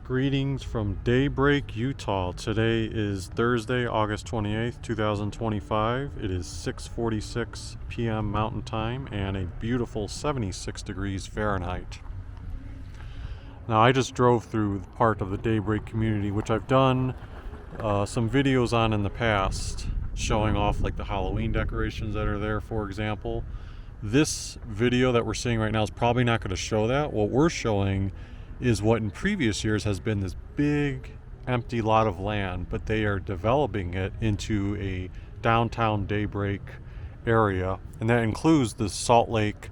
Greetings from Daybreak, Utah. Today is Thursday, August 28th, 2025. It is 6:46 p.m. Mountain Time and a beautiful 76 degrees Fahrenheit. Now, I just drove through part of the Daybreak community, which I've done some videos on in the past, showing off like the Halloween decorations that are there, for example. This video that we're seeing right now is probably not going to show that. What we're showing is what in previous years has been this big empty lot of land, but they are developing it into a downtown Daybreak area, and that includes the Salt Lake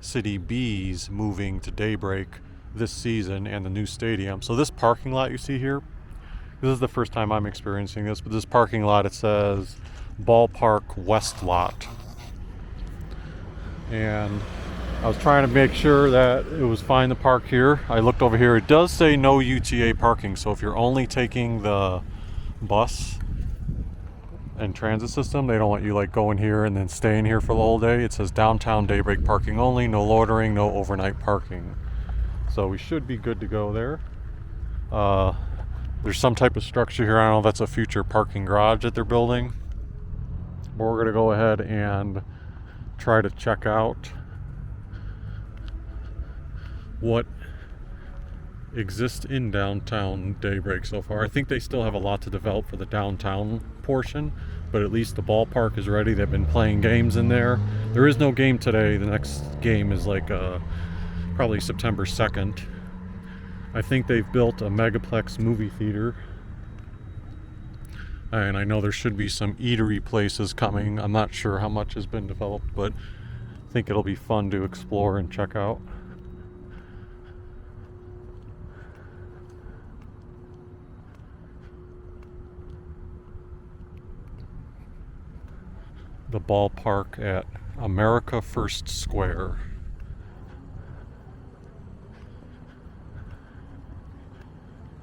City Bees moving to Daybreak this season and the new stadium. So this parking lot you see here, this is the first time I'm experiencing this, but this parking lot, it says Ballpark West Lot. And I was trying to make sure that it was fine to park here. I looked over here. It does say no UTA parking. So if you're only taking the bus and transit system, they don't want you like going here and then staying here for the whole day. It says downtown Daybreak parking only, no loitering, no overnight parking. So we should be good to go there. There's some type of structure here. I don't know if that's a future parking garage that they're building. But we're going to go ahead and try to check out what exists in downtown Daybreak so far. I think they still have a lot to develop for the downtown portion, but at least the ballpark is ready. They've been playing games in there. There is no game today. The next game is like probably September 2nd. I think they've built a Megaplex movie theater, and I know there should be some eatery places coming. I'm not sure how much has been developed, but I think it'll be fun to explore and check out. The ballpark at America First Square.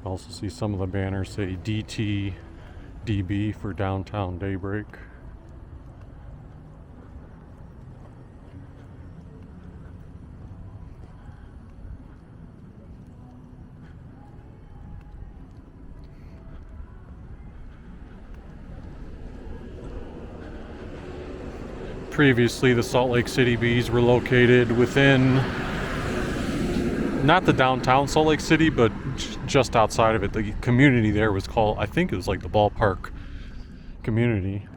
I also see some of the banners say DTDB for downtown Daybreak. Previously, the Salt Lake City Bees were located within, not the downtown Salt Lake City, but just outside of it. The community there was called, I think it was like the ballpark community.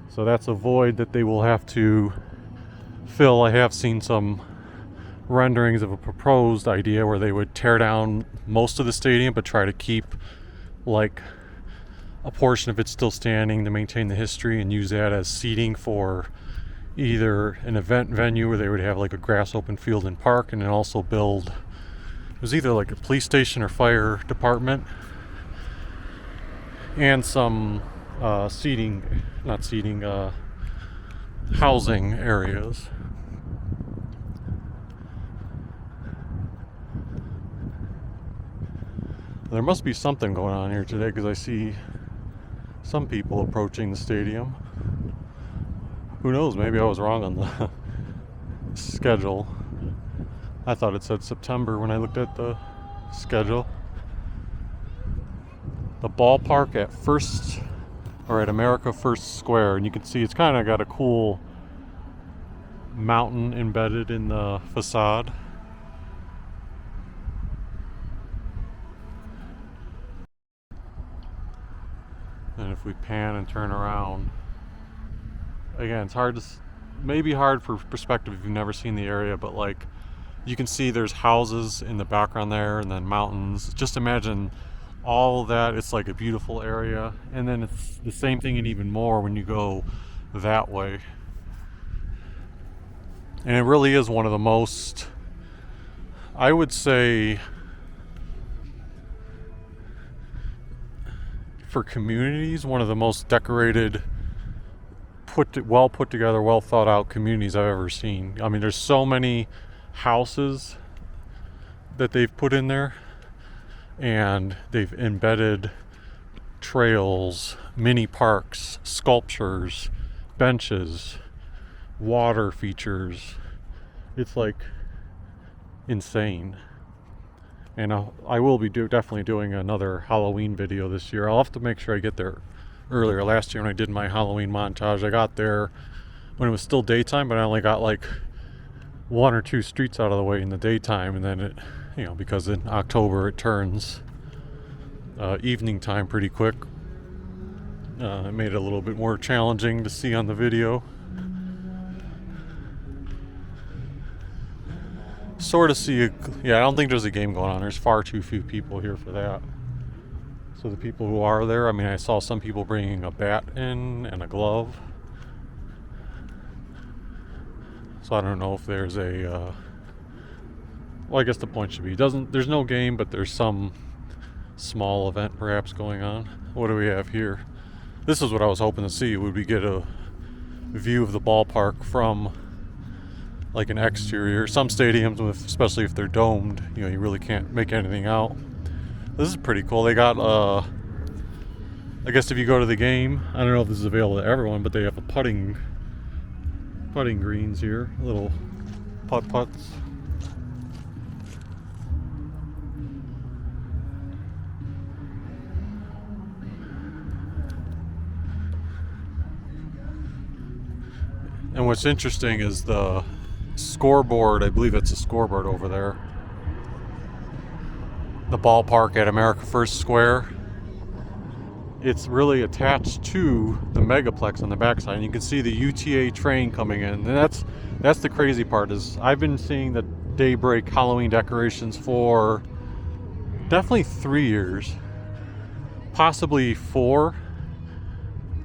So that's a void that they will have to fill. I have seen some renderings of a proposed idea where they would tear down most of the stadium but try to keep like a portion of it still standing to maintain the history and use that as seating for either an event venue where they would have like a grass open field and park, and then also build, it was either like a police station or fire department, and some housing areas. There must be something going on here today because I see some people approaching the stadium. Who knows, maybe I was wrong on the schedule. I thought it said September when I looked at the schedule. The ballpark at America First Square, and you can see it's kind of got a cool mountain embedded in the facade. And if we pan and turn around, again, it's maybe hard for perspective if you've never seen the area, but like you can see there's houses in the background there and then mountains. Just imagine all that. It's like a beautiful area, and then it's the same thing and even more when you go that way. And it really is one of the most, I would say, for communities, one of the most decorated, well put together, well thought out communities I've ever seen. I mean, there's so many houses that they've put in there, and they've embedded trails, mini parks, sculptures, benches, water features. It's like insane. And I will be definitely doing another Halloween video this year. I'll have to make sure I get there earlier. Last year when I did my Halloween montage, I got there when it was still daytime, but I only got like 1 or 2 streets out of the way in the daytime, and then it, because in October it turns evening time pretty quick. It made it a little bit more challenging to see on the video. Sort of see I don't think there's a game going on. There's far too few people here for that. So the people who are there, I mean, I saw some people bringing a bat in and a glove. So I don't know if there's a well, I guess the point should be there's no game, but there's some small event perhaps going on. What do we have here? This is what I was hoping to see. Would we get a view of the ballpark from like an exterior? Some stadiums, especially if they're domed, you really can't make anything out. This is pretty cool. They got I guess if you go to the game, I don't know if this is available to everyone, but they have a putting greens here, little putts. And what's interesting is the scoreboard. I believe it's a scoreboard over there. The ballpark at America First Square. It's really attached to the Megaplex on the backside, and you can see the UTA train coming in. And that's the crazy part, is I've been seeing the Daybreak Halloween decorations for definitely 3 years, possibly 4.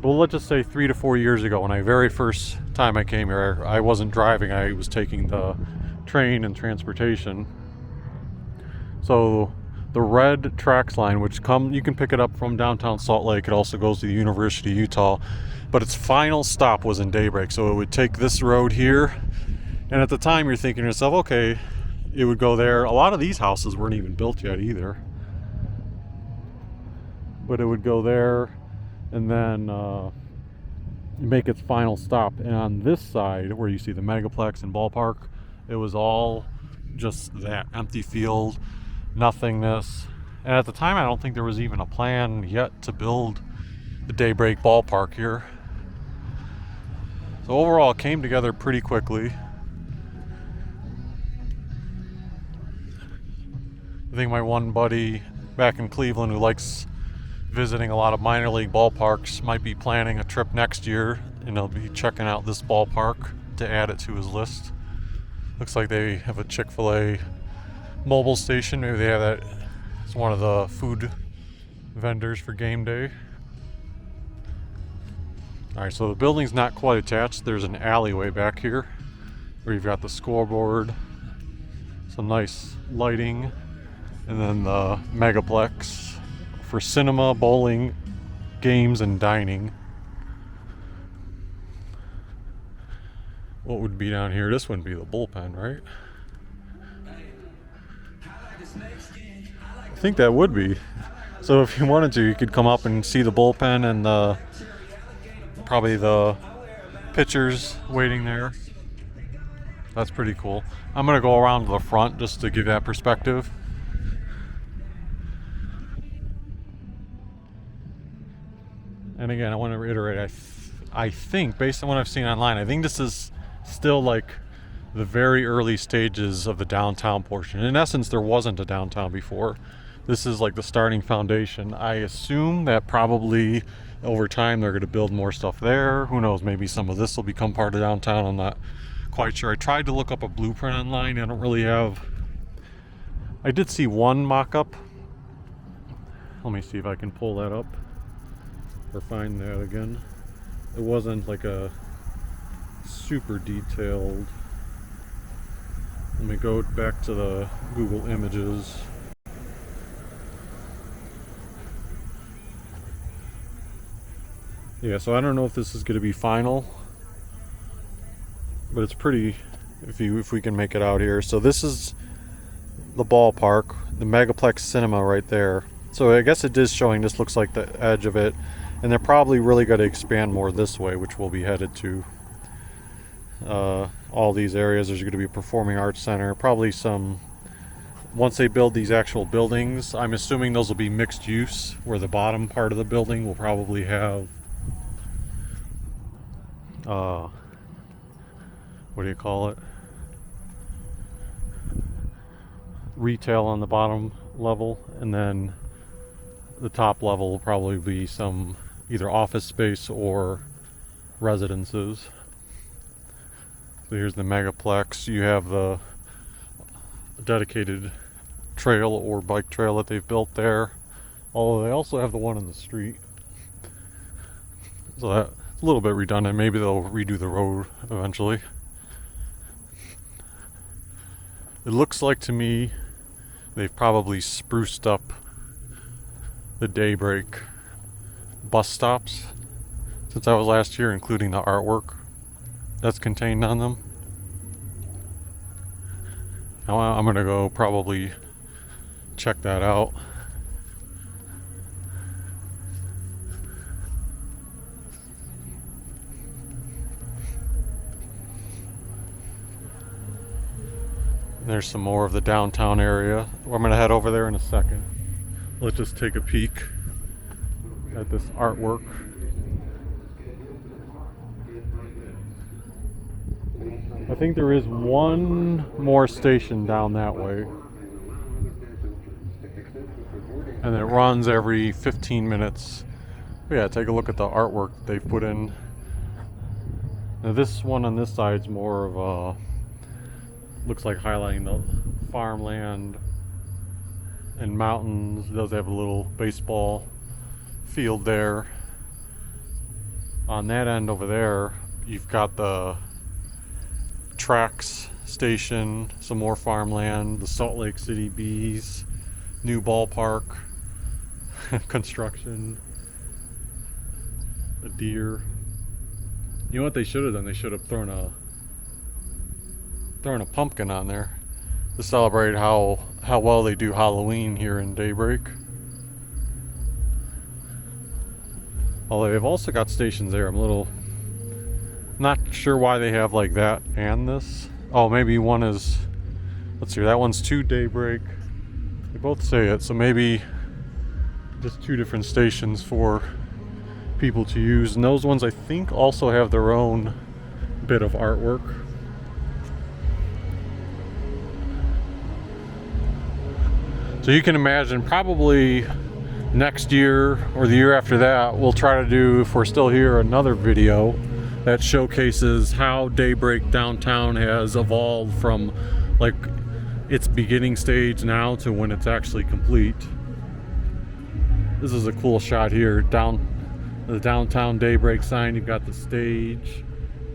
Well, let's just say 3 to 4 years ago, when very first time I came here, I wasn't driving, I was taking the train and transportation. So the red tracks line, which you can pick it up from downtown Salt Lake. It also goes to the University of Utah, but its final stop was in Daybreak. So it would take this road here, and at the time you're thinking to yourself, okay, it would go there. A lot of these houses weren't even built yet either, but it would go there and then make its final stop. And on this side where you see the Megaplex and ballpark, it was all just that empty field, nothingness. And at the time, I don't think there was even a plan yet to build the Daybreak ballpark here. So overall, it came together pretty quickly. I think my one buddy back in Cleveland who likes visiting a lot of minor league ballparks might be planning a trip next year, and he'll be checking out this ballpark to add it to his list. Looks like they have a Chick-fil-A mobile station. Maybe they have that. It's one of the food vendors for game day. Alright, so the building's not quite attached. There's an alleyway back here where you've got the scoreboard, some nice lighting, and then the Megaplex for cinema, bowling, games, and dining. What would be down here? This wouldn't be the bullpen, right? I think that would be. So if you wanted to, you could come up and see the bullpen and probably the pitchers waiting there. That's pretty cool. I'm going to go around to the front just to give that perspective. And again, I want to reiterate, I think, based on what I've seen online, I think this is still like the very early stages of the downtown portion. In essence, there wasn't a downtown before. This is like the starting foundation. I assume that probably over time they're going to build more stuff there. Who knows, maybe some of this will become part of downtown. I'm not quite sure. I tried to look up a blueprint online. I don't really have... I did see one mock-up. Let me see if I can pull that up or find that again. It wasn't like a super detailed. Let me go back to the Google Images. Yeah, so I don't know if this is going to be final, but it's pretty, if we can make it out here. So this is the ballpark, the Megaplex Cinema right there. So I guess it is showing, this looks like the edge of it, and they're probably really going to expand more this way, which we'll be headed to. All these areas, there's going to be a performing arts center, probably some once they build these actual buildings, I'm assuming those will be mixed use, where the bottom part of the building will probably have what do you call it? Retail on the bottom level, and then the top level will probably be some either office space or residences. So here's the Megaplex. You have the dedicated trail or bike trail that they've built there. Although they also have the one on the street. So that's a little bit redundant. Maybe they'll redo the road eventually. It looks like to me they've probably spruced up the Daybreak bus stops since I was last year, including the artwork that's contained on them. Now I'm gonna go probably check that out. There's some more of the downtown area. I'm gonna head over there in a second. Let's just take a peek at this artwork. I think there is one more station down that way. And it runs every 15 minutes. But yeah, take a look at the artwork they've put in. Now this one on this side is more of a, looks like highlighting the farmland and mountains. It does have a little baseball field there. On that end over there, you've got the tracks station, some more farmland, the Salt Lake City Bees, new ballpark, construction, a deer. You know what they should have done? They should have thrown a pumpkin on there to celebrate how well they do Halloween here in Daybreak. Although they've also got stations there. I'm a little not sure why they have like that and this. Oh, maybe one is, let's see, that one's to Daybreak. They both say it, so maybe just two different stations for people to use. And those ones I think also have their own bit of artwork. So you can imagine probably next year or the year after that, we'll try to do, if we're still here, another video that showcases how Daybreak downtown has evolved from like its beginning stage now to when it's actually complete. This is a cool shot here, down the downtown Daybreak sign. You've got the stage,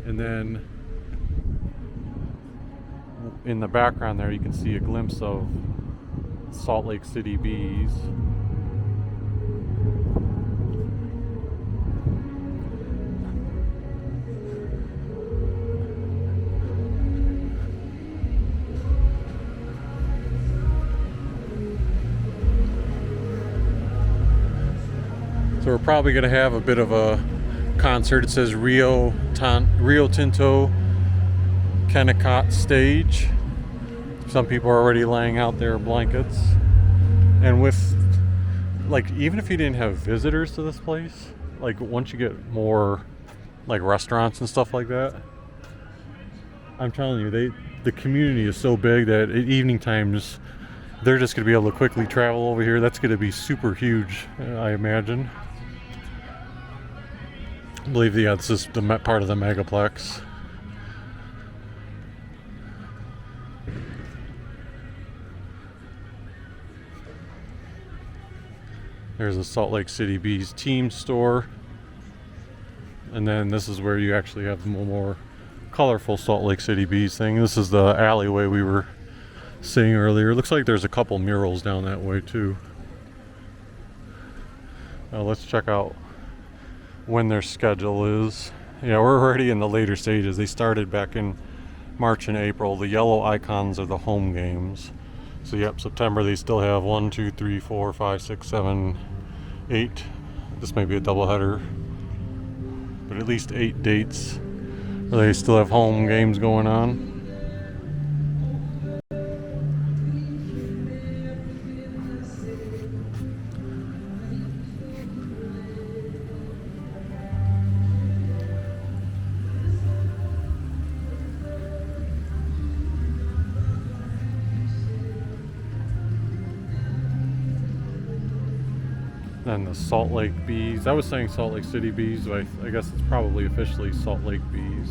and then in the background there you can see a glimpse of Salt Lake City Bees. So we're probably going to have a bit of a concert. It says Rio Tinto Kennecott stage. Some people are already laying out their blankets. And with, like, even if you didn't have visitors to this place, like once you get more like restaurants and stuff like that, I'm telling you, the community is so big that at evening times they're just going to be able to quickly travel over here. That's going to be super huge, I imagine. I believe, yeah, this is the part of the Megaplex. There's a Salt Lake City Bees team store. And then this is where you actually have the more colorful Salt Lake City Bees thing. This is the alleyway we were seeing earlier. It looks like there's a couple murals down that way too. Let's check out when their schedule is. Yeah, we're already in the later stages. They started back in March and April. The yellow icons are the home games. So yep, September they still have 1, 2, 3, 4, 5, 6, 7, 8. This may be a doubleheader, but at least 8 dates where they still have home games going on. Then the Salt Lake Bees. I was saying Salt Lake City Bees, but I guess it's probably officially Salt Lake Bees.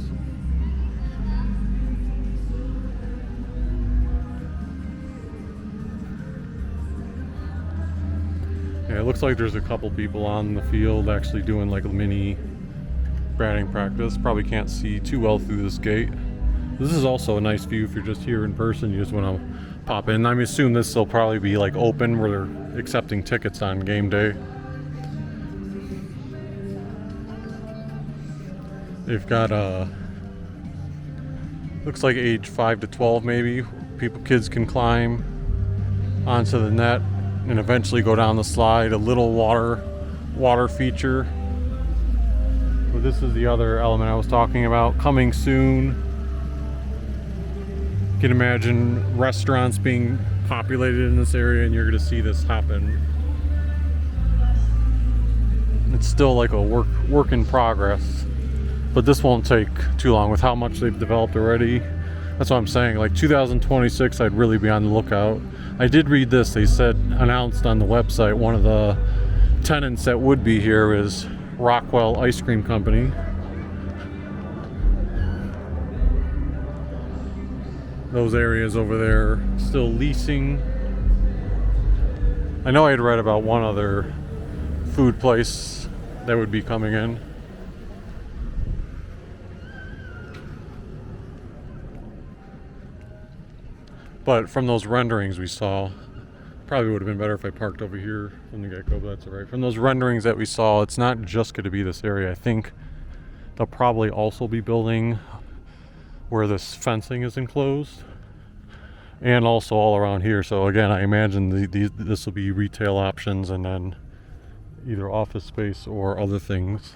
Yeah, it looks like there's a couple people on the field actually doing like a mini batting practice. Probably can't see too well through this gate. This is also a nice view if you're just here in person. You just want to pop in. I assume this will probably be like open where they're accepting tickets on game day. They've got looks like age 5 to 12 maybe. Kids can climb onto the net and eventually go down the slide. A little water feature. But this is the other element I was talking about. Coming soon. You can imagine restaurants being populated in this area, and you're going to see this happen. It's still like a work in progress, but this won't take too long with how much they've developed already. That's what I'm saying. Like 2026, I'd really be on the lookout. I did read this. They said, announced on the website, one of the tenants that would be here is Rockwell Ice Cream Company. Those areas over there still leasing. I know I had read about one other food place that would be coming in. But from those renderings we saw, probably would have been better if I parked over here from the get-go, but that's all right. From those renderings that we saw, it's not just going to be this area. I think they'll probably also be building where this fencing is enclosed, and also all around here. So again, I imagine this will be retail options, and then either office space or other things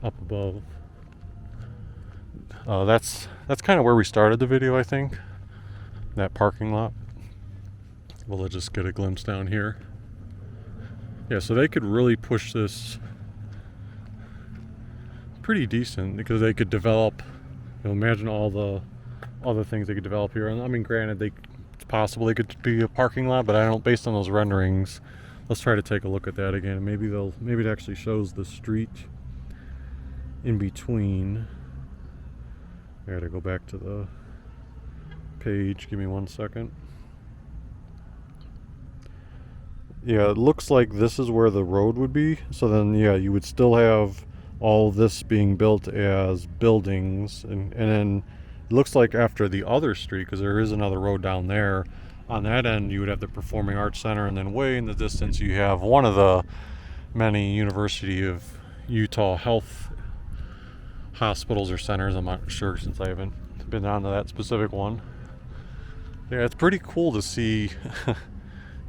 up above. That's kind of where we started the video, I think. That parking lot. We'll just get a glimpse down here. Yeah, so they could really push this pretty decent because they could develop, imagine all the other things they could develop here. And I mean, granted, it's possible they could be a parking lot, but I don't, based on those renderings, let's try to take a look at that again. Maybe it actually shows the street in between. I gotta go back to the page. Give me 1 second. Yeah, it looks like this is where the road would be. So then, yeah, you would still have all this being built as buildings, and then it looks like after the other street, because there is another road down there, on that end you would have the Performing Arts Center, and then way in the distance you have one of the many University of Utah health hospitals or centers. I'm not sure since I haven't been on to that specific one. Yeah, it's pretty cool to see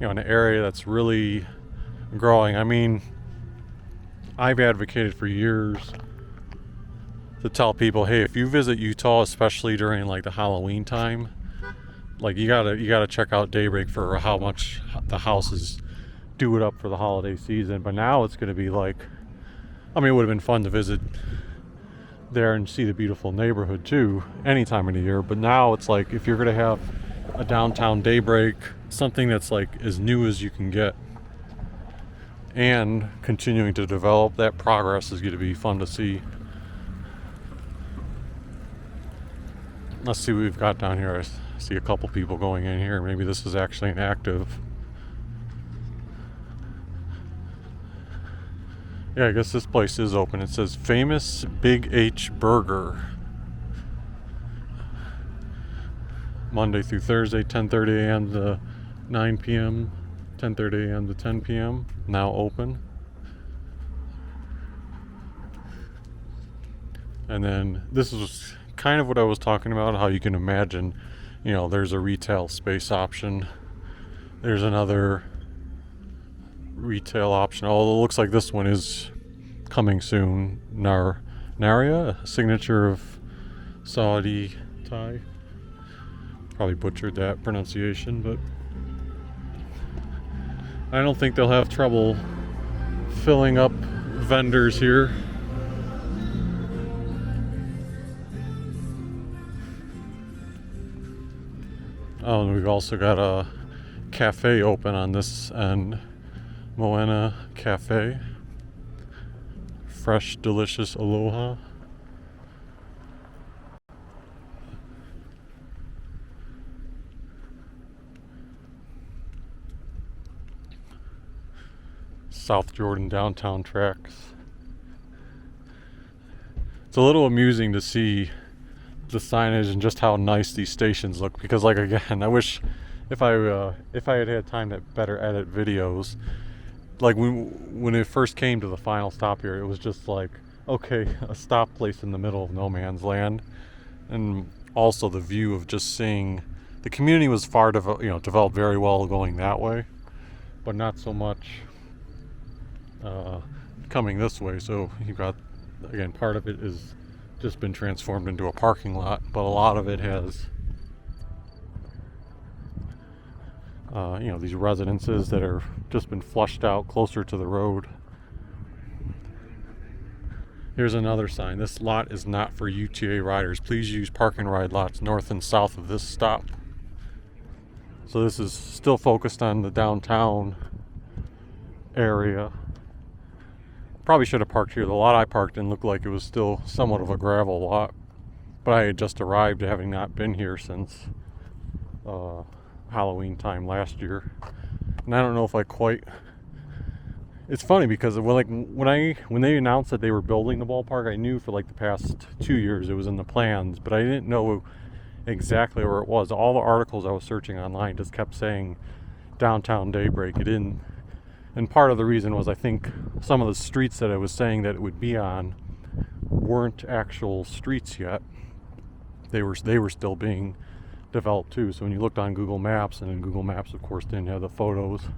an area that's really growing. I mean, I've advocated for years to tell people, hey, if you visit Utah, especially during like the Halloween time, like you gotta check out Daybreak for how much the houses do it up for the holiday season. But now it's gonna be like, I mean, it would have been fun to visit there and see the beautiful neighborhood too any time of the year. But now it's like, if you're gonna have a downtown Daybreak, something that's like as new as you can get, and continuing to develop, that progress is going to be fun to see. Let's see what we've got down here. I see a couple people going in here. Maybe this is actually an active. Yeah, I guess this place is open. It says Famous Big H Burger. Monday through Thursday, 10:30 a.m. to 9 p.m., 10:30 a.m. to 10 p.m. Now open. And then this is kind of what I was talking about, how you can imagine, there's a retail space option. There's another retail option. Although it looks like this one is coming soon. Naria, a signature of Saudi Thai. Probably butchered that pronunciation, but I don't think they'll have trouble filling up vendors here. Oh, and we've also got a cafe open on this end. Moana Cafe. Fresh, delicious aloha. South Jordan downtown tracks. It's a little amusing to see the signage and just how nice these stations look, because like again, I wish if I had time to better edit videos. Like when it first came to the final stop here, it was just like, okay, a stop place in the middle of no man's land, and also the view of just seeing the community was developed very well going that way, but not so much coming this way. So you've got, again, part of it is just been transformed into a parking lot, but a lot of it has these residences that are just been flushed out closer to the road. Here's another sign. This lot is not for UTA riders. Please use park and ride lots north and south of this stop. So this is still focused on the downtown area. Probably should have parked here. The lot I parked in looked like it was still somewhat of a gravel lot, but I had just arrived, having not been here since Halloween time last year, and I don't know if I quite. It's funny because when they announced that they were building the ballpark, I knew for like the past 2 years it was in the plans, but I didn't know exactly where it was. All the articles I was searching online just kept saying downtown Daybreak. It didn't. And part of the reason was I think some of the streets that I was saying that it would be on weren't actual streets yet. They were still being developed too. So when you looked on Google Maps, and then Google Maps of course didn't have the photos.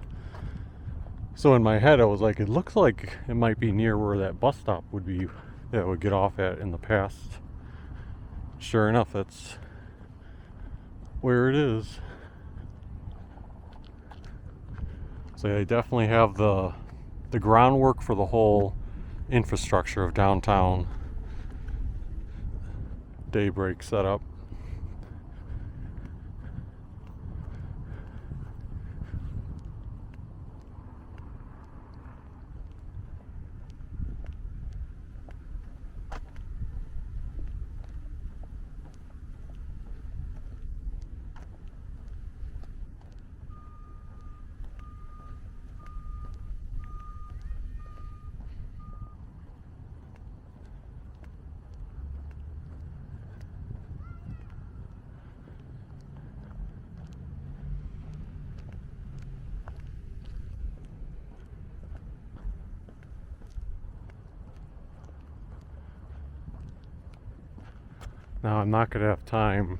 So in my head I was like, it looks like it might be near where that bus stop would be that would get off at in the past. Sure enough, that's where it is. So they definitely have the groundwork for the whole infrastructure of downtown Daybreak set up. Now I'm not going to have time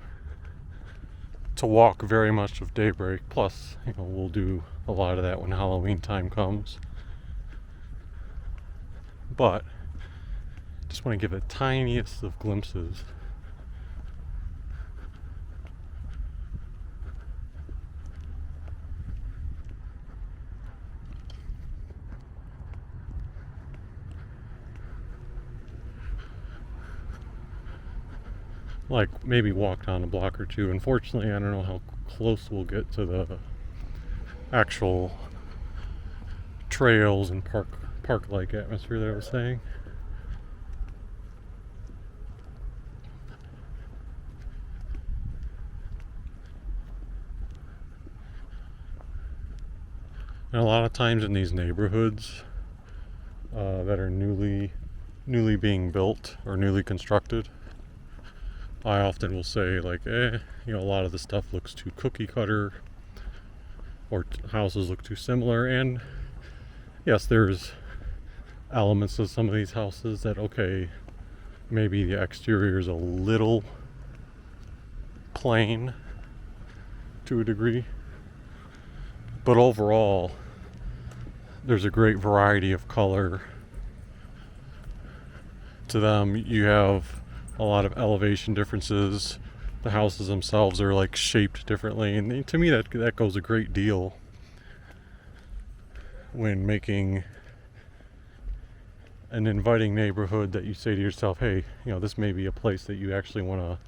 to walk very much of Daybreak. Plus, we'll do a lot of that when Halloween time comes. But just want to give the tiniest of glimpses. Like maybe walk down a block or two. Unfortunately, I don't know how close we'll get to the actual trails and park-like atmosphere that I was saying. And a lot of times in these neighborhoods that are newly being built or newly constructed, I often will say like, a lot of the stuff looks too cookie cutter, or houses look too similar. And yes, there's elements of some of these houses that, okay, maybe the exterior is a little plain to a degree, but overall there's a great variety of color to them. You have a lot of elevation differences. The houses themselves are like shaped differently, and to me that goes a great deal when making an inviting neighborhood that you say to yourself, hey, this may be a place that you actually want to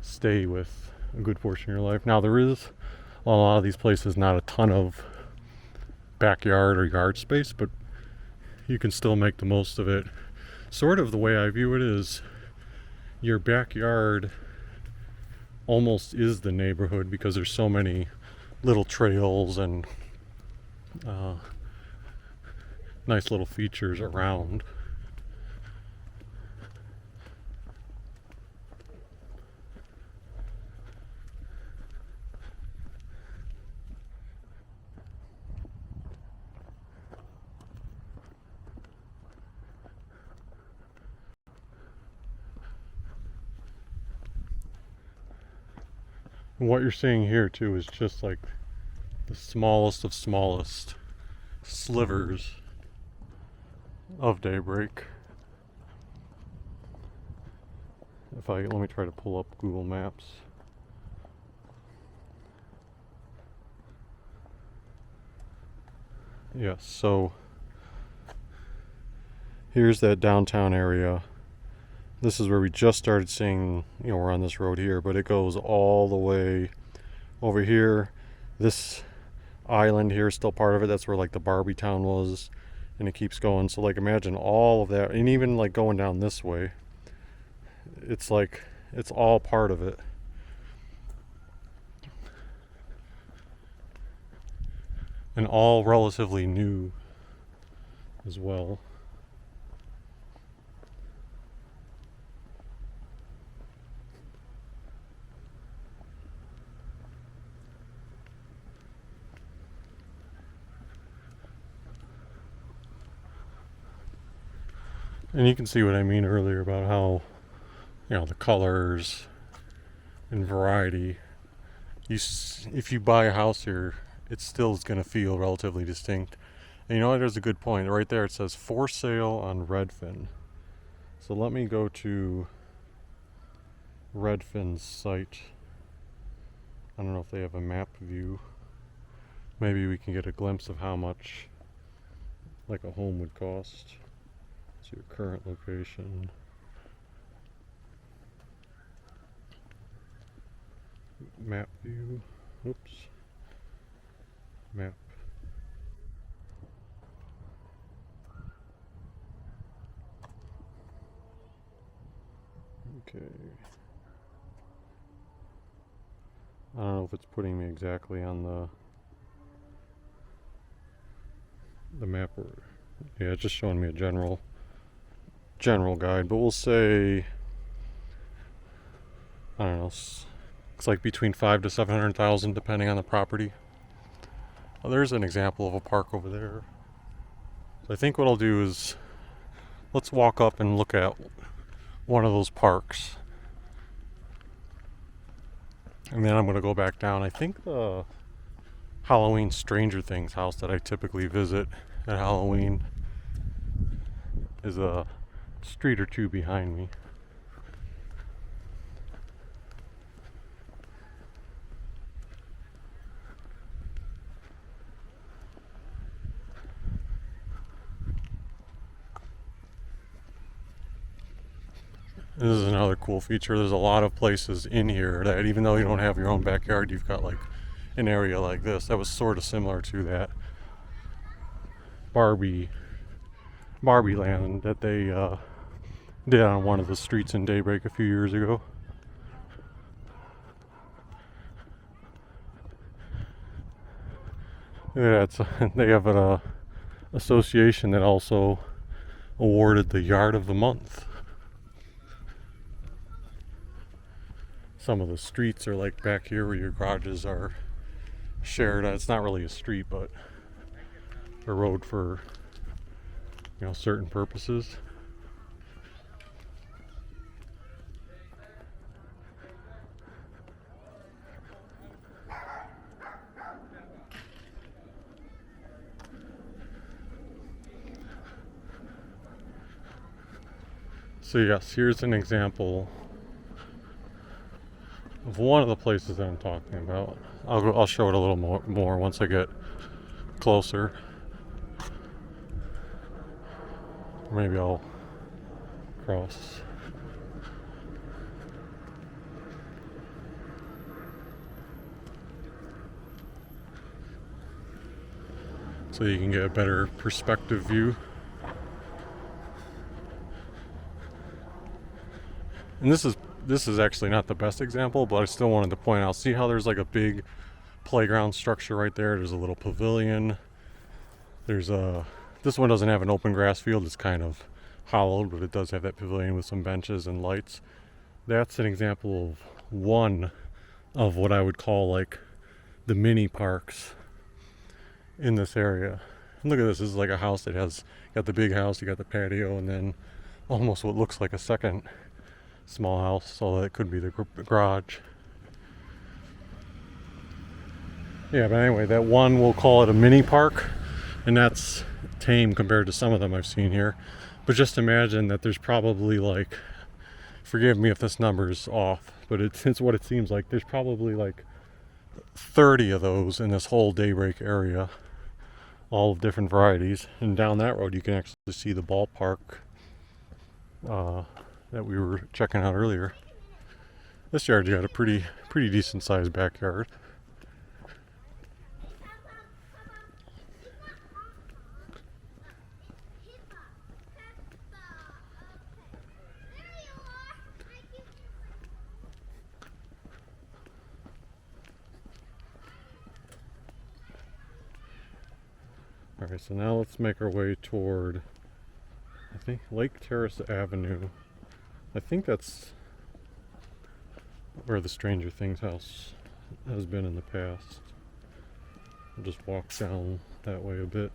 stay with a good portion of your life. Now there is a lot of these places not a ton of backyard or yard space, but you can still make the most of it. Sort of the way I view it is your backyard almost is the neighborhood because there's so many little trails and nice little features around. And what you're seeing here too is just like the smallest of smallest slivers of Daybreak. Let me try to pull up Google Maps. Yes, so here's that downtown area. This is where we just started seeing, we're on this road here, but it goes all the way over here. This island here is still part of it. That's where like the Barbie town was, and it keeps going. So like imagine all of that, and even like going down this way, it's like it's all part of it. And all relatively new as well. And you can see what I mean earlier about how, the colors and variety. If you buy a house here, it still is going to feel relatively distinct. And there's a good point. Right there it says for sale on Redfin. So let me go to Redfin's site. I don't know if they have a map view. Maybe we can get a glimpse of how much like a home would cost. It's your current location. Map view. Oops. Map. Okay. I don't know if it's putting me exactly on the map, or yeah, it's just showing me a general guide, but we'll say, I don't know, it's like between 5 to 700,000 depending on the property. Well, there's an example of a park over there. So I think what I'll do is let's walk up and look at one of those parks, and then I'm going to go back down. I think the Halloween Stranger Things house that I typically visit at Halloween is a street or two behind me. This is another cool feature. There's a lot of places in here that even though you don't have your own backyard, you've got like an area like this that was sort of similar to that Barbie land that they did on one of the streets in Daybreak a few years ago. Yeah, they have an association that also awarded the Yard of the Month. Some of the streets are like back here where your garages are shared. It's not really a street, but a road for certain purposes. So yes, here's an example of one of the places that I'm talking about. I'll show it a little more once I get closer. Maybe I'll cross. so you can get a better perspective view. And this is actually not the best example, but I still wanted to point out, see how there's like a big playground structure right there? There's a little pavilion. This one doesn't have an open grass field, it's kind of hollowed, but it does have that pavilion with some benches and lights. That's an example of one of what I would call like the mini parks in this area. And look at this is like a house that has got the big house, you got the patio, and then almost what looks like a second small house, so that could be the garage. Yeah, but anyway, that one, we'll call it a mini park, and that's tame compared to some of them I've seen here. But just imagine that there's probably like, forgive me if this number's off, but it's what it seems like. There's probably like 30 of those in this whole Daybreak area, all of different varieties. And down that road you can actually see the ballpark that we were checking out earlier. This yard's got a pretty decent sized backyard. Alright, so now let's make our way toward, I think, Lake Terrace Avenue. I think that's where the Stranger Things house has been in the past. I'll just walk down that way a bit.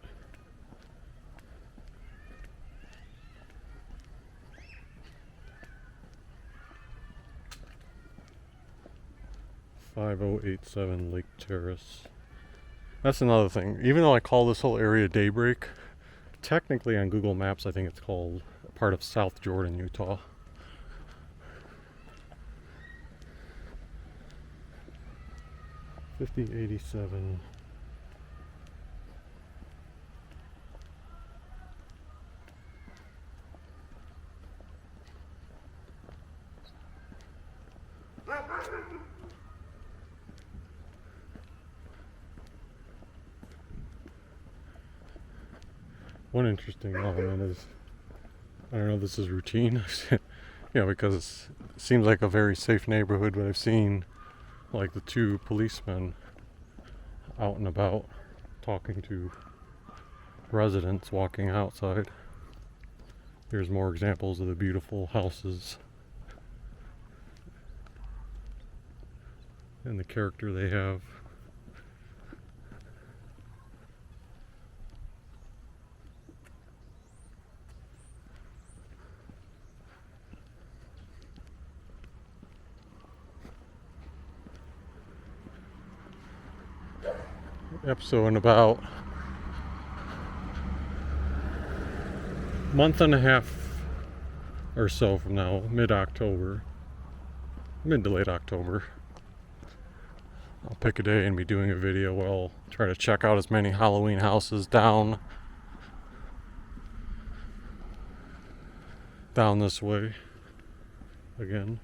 "5087 Lake Terrace." That's another thing. Even though I call this whole area Daybreak, technically on Google Maps I think it's called part of South Jordan, Utah. "5087. One interesting element is, I don't know if this is routine, because it seems like a very safe neighborhood, but I've seen like the two policemen out and about talking to residents walking outside. Here's more examples of the beautiful houses and the character they have. Yep, so in about a month and a half or so from now, mid-October, mid to late October, I'll pick a day and be doing a video where I'll try to check out as many Halloween houses down this way again.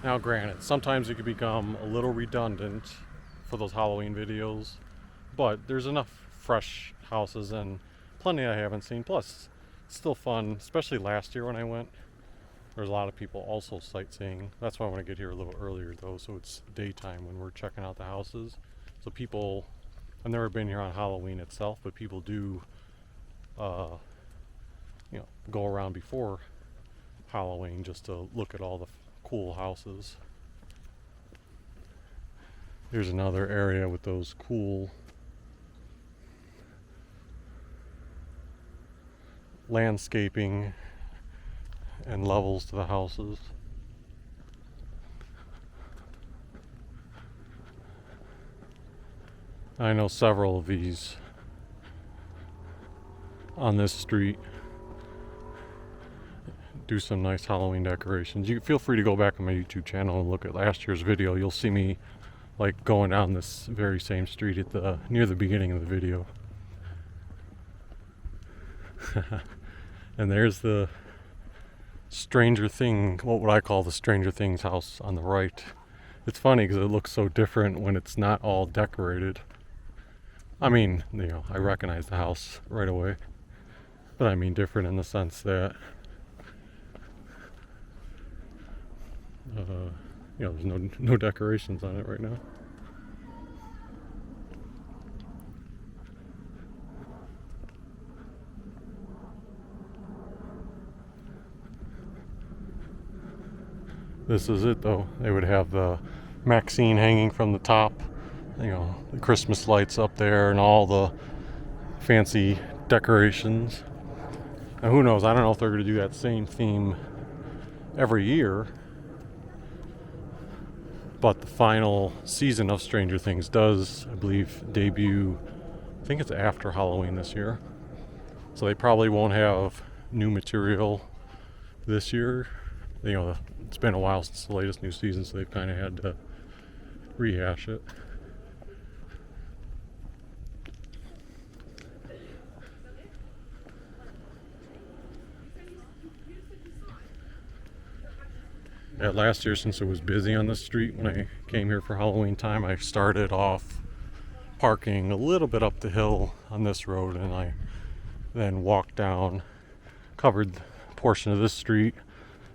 Now granted, sometimes it can become a little redundant for those Halloween videos, but there's enough fresh houses and plenty I haven't seen. Plus, it's still fun, especially last year when I went. There's a lot of people also sightseeing. That's why I want to get here a little earlier though, so it's daytime when we're checking out the houses. So people, I've never been here on Halloween itself, but people do, go around before Halloween just to look at all the cool houses. Here's another area with those cool landscaping and levels to the houses. I know several of these on this street do some nice Halloween decorations. You feel free to go back on my YouTube channel and look at last year's video. You'll see me like going down this very same street at near the beginning of the video. And there's the Stranger Thing, what would I call the Stranger Things house on the right. It's funny because it looks so different when it's not all decorated. I mean, I recognize the house right away, but I mean different in the sense that there's no decorations on it right now. This is it though. They would have the Maxine hanging from the top, the Christmas lights up there and all the fancy decorations. And who knows, I don't know if they're going to do that same theme every year. But the final season of Stranger Things does, I believe, debut, I think it's after Halloween this year. So they probably won't have new material this year. It's been a while since the latest new season, so they've kind of had to rehash it. Last year, since it was busy on the street when I came here for Halloween time, I started off parking a little bit up the hill on this road, and I then walked down, covered a portion of this street.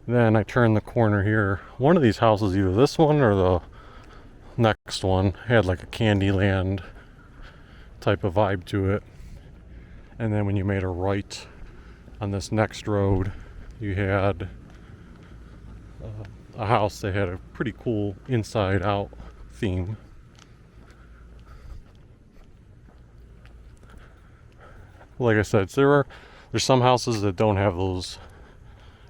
Then I turned the corner here. One of these houses, either this one or the next one, had like a Candyland type of vibe to it. And then when you made a right on this next road, you had a house that had a pretty cool inside out theme. Like I said, there's some houses that don't have those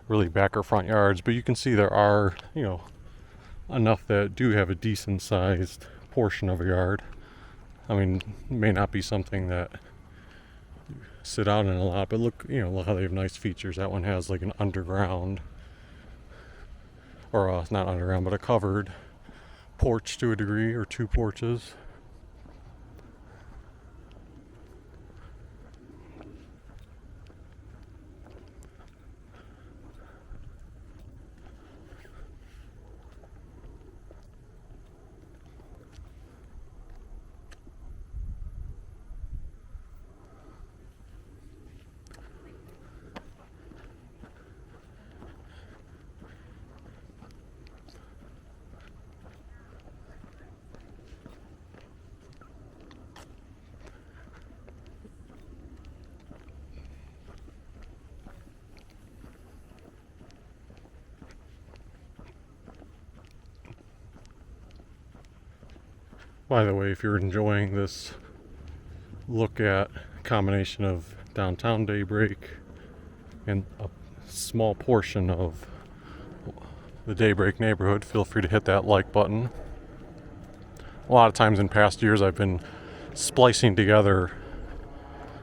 really back or front yards, but you can see there are, enough that do have a decent sized portion of a yard. I mean, it may not be something that you sit out in a lot, but look how they have nice features. That one has like an underground, or not underground, but a covered porch to a degree, or two porches. By the way, if you're enjoying this look at a combination of downtown Daybreak and a small portion of the Daybreak neighborhood, feel free to hit that like button. A lot of times in past years I've been splicing together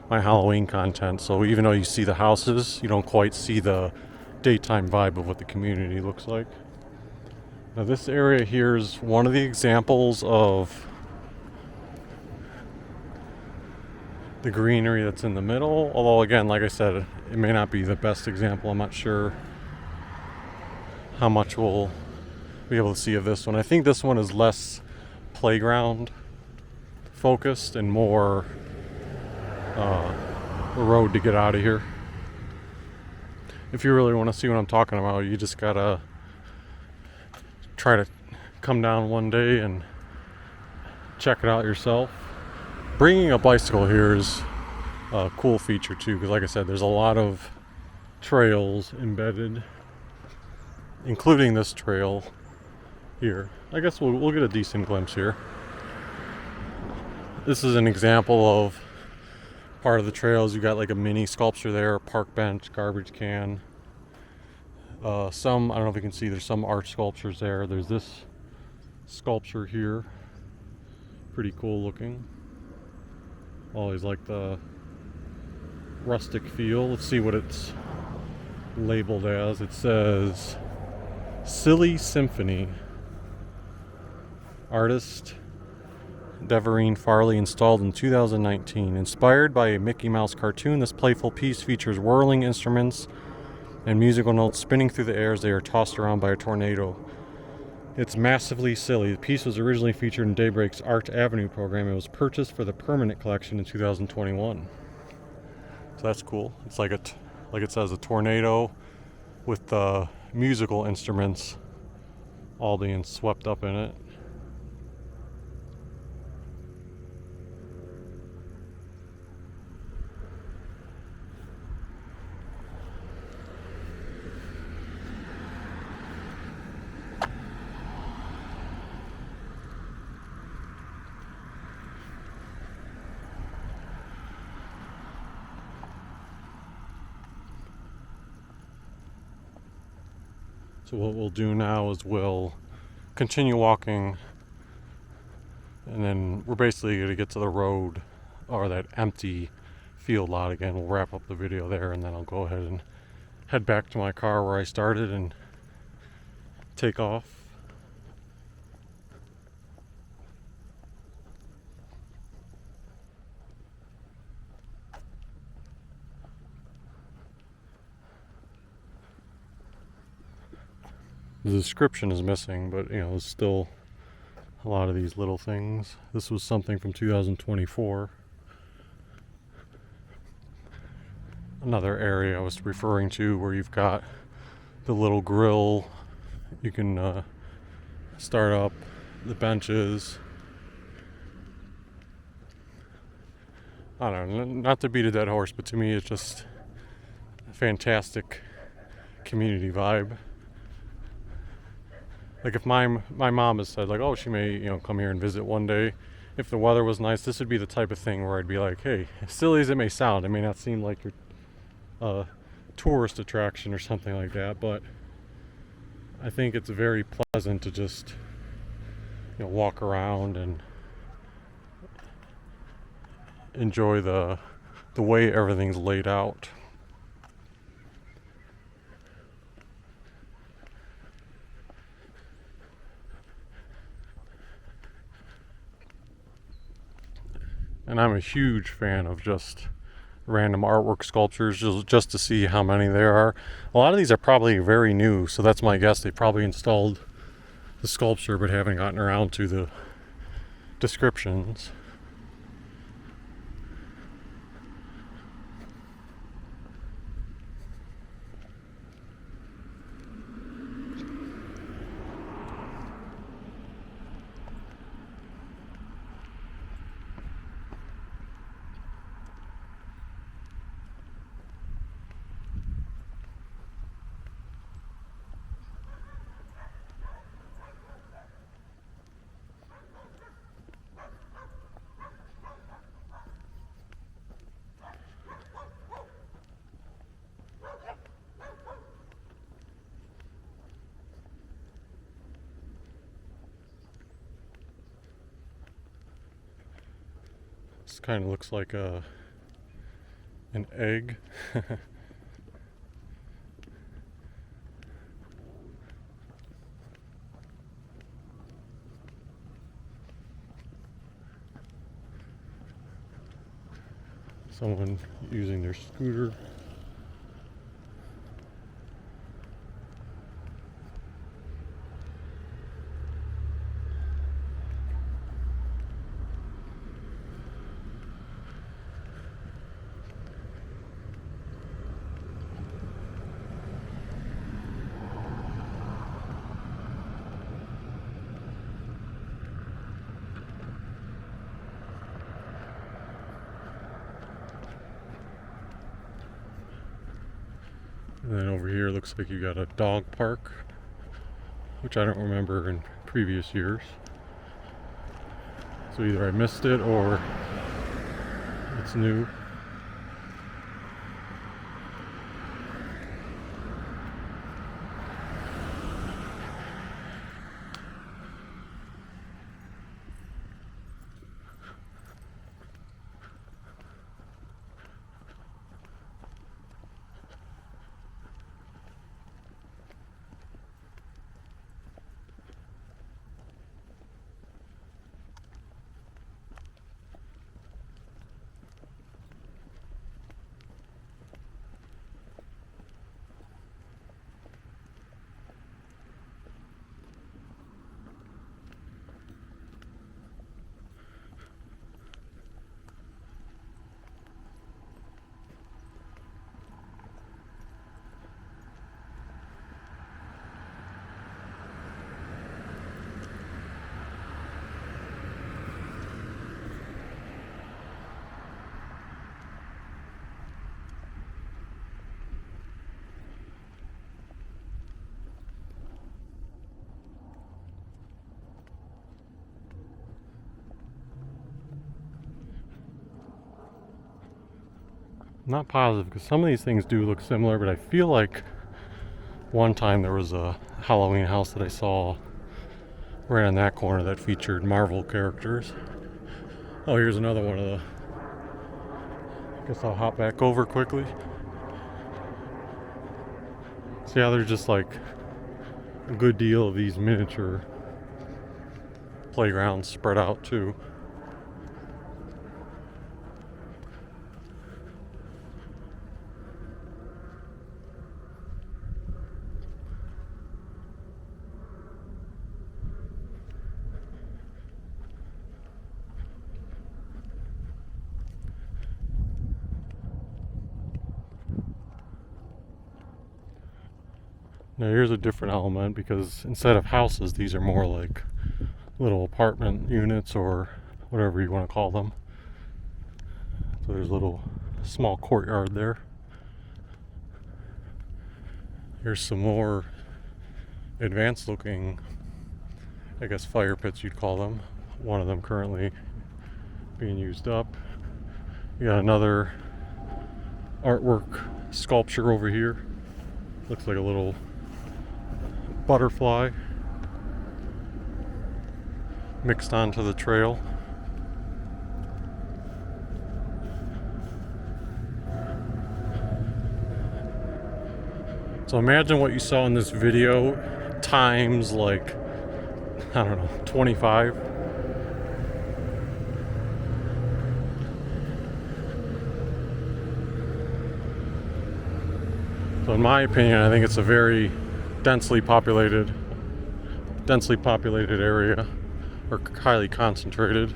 my Halloween content, so even though you see the houses, you don't quite see the daytime vibe of what the community looks like. Now this area here is one of the examples of the greenery that's in the middle, although again, like I said, it may not be the best example. I'm not sure how much we'll be able to see of this one. I think this one is less playground focused and more a road to get out of here. If you really want to see what I'm talking about, you just gotta try to come down one day and check it out yourself. Bringing a bicycle here is a cool feature too, because like I said, there's a lot of trails embedded, including this trail here. I guess we'll get a decent glimpse here. This is an example of part of the trails. You got like a mini sculpture there, a park bench, garbage can. I don't know if you can see, there's some art sculptures there. There's this sculpture here, pretty cool looking. Always like the rustic feel. Let's see what it's labeled as. It says Silly Symphony. Artist Devereen Farley, installed in 2019. Inspired by a Mickey Mouse cartoon, this playful piece features whirling instruments and musical notes spinning through the air as they are tossed around by a tornado. It's massively silly. The piece was originally featured in Daybreak's Art Avenue program. It was purchased for the permanent collection in 2021. So that's cool. It's like like it says, a tornado with the musical instruments all being swept up in it. So what we'll do now is we'll continue walking, and then we're basically going to get to the road or that empty field lot again. We'll wrap up the video there, and then I'll go ahead and head back to my car where I started and take off. The description is missing, but there's still a lot of these little things. This was something from 2024. Another area I was referring to where you've got the little grill. You can start up the benches. I don't know, not to beat a dead horse, but to me it's just a fantastic community vibe. Like if my mom has said, like, oh, she may come here and visit one day, if the weather was nice, this would be the type of thing where I'd be like, hey, as silly as it may sound, it may not seem like you're a tourist attraction or something like that, but I think it's very pleasant to just walk around and enjoy the way everything's laid out. And I'm a huge fan of just random artwork sculptures, just to see how many there are. A lot of these are probably very new, so that's my guess. They probably installed the sculpture but haven't gotten around to the descriptions. This kind of looks like an egg. Someone using their scooter. And then over here looks like you got a dog park, which I don't remember in previous years. So either I missed it or it's new. I'm not positive because some of these things do look similar, but I feel like one time there was a Halloween house that I saw right on that corner that featured Marvel characters. Oh, here's another one of the... I guess I'll hop back over quickly. See how there's just like a good deal of these miniature playgrounds spread out too. Now here's a different element because instead of houses, these are more like little apartment units or whatever you want to call them. So there's a little small courtyard there. Here's some more advanced looking, I guess, fire pits you'd call them. One of them currently being used up. You got another artwork sculpture over here. Looks like a little butterfly mixed onto the trail. So imagine what you saw in this video times like, I don't know, 25. So in my opinion, I think it's a very densely populated area, or highly concentrated.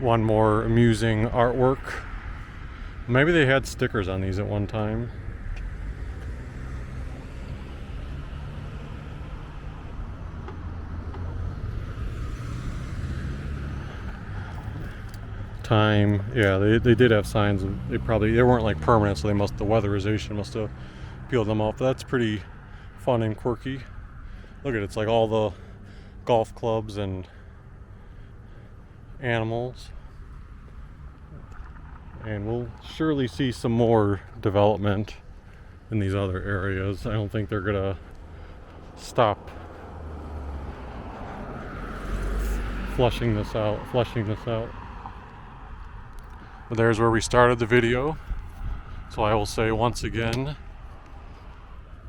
One more amusing artwork. Maybe they had stickers on these at one time. Time, yeah, they did have signs. They weren't like permanent, so the weatherization must have peeled them off. That's pretty fun and quirky. Look at it, it's like all the golf clubs and animals. And we'll surely see some more development in these other areas. I don't think they're gonna stop fleshing this out. But there's where we started the video. So I will say once again,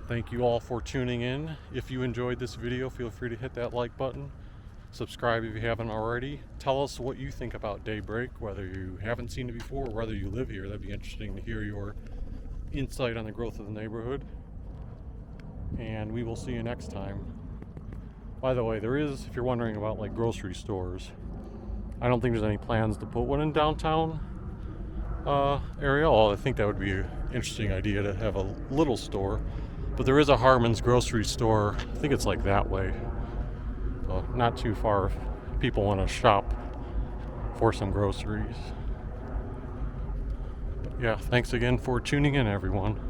thank you all for tuning in. If you enjoyed this video, feel free to hit that like button. Subscribe if you haven't already. Tell us what you think about Daybreak, whether you haven't seen it before or whether you live here. That'd be interesting to hear your insight on the growth of the neighborhood. And we will see you next time. By the way, there is, if you're wondering about like grocery stores, I don't think there's any plans to put one in downtown area. Well, I think that would be an interesting idea to have a little store. But there is a Harmon's grocery store. I think it's like that way. So not too far if people want to shop for some groceries. But yeah, thanks again for tuning in, everyone.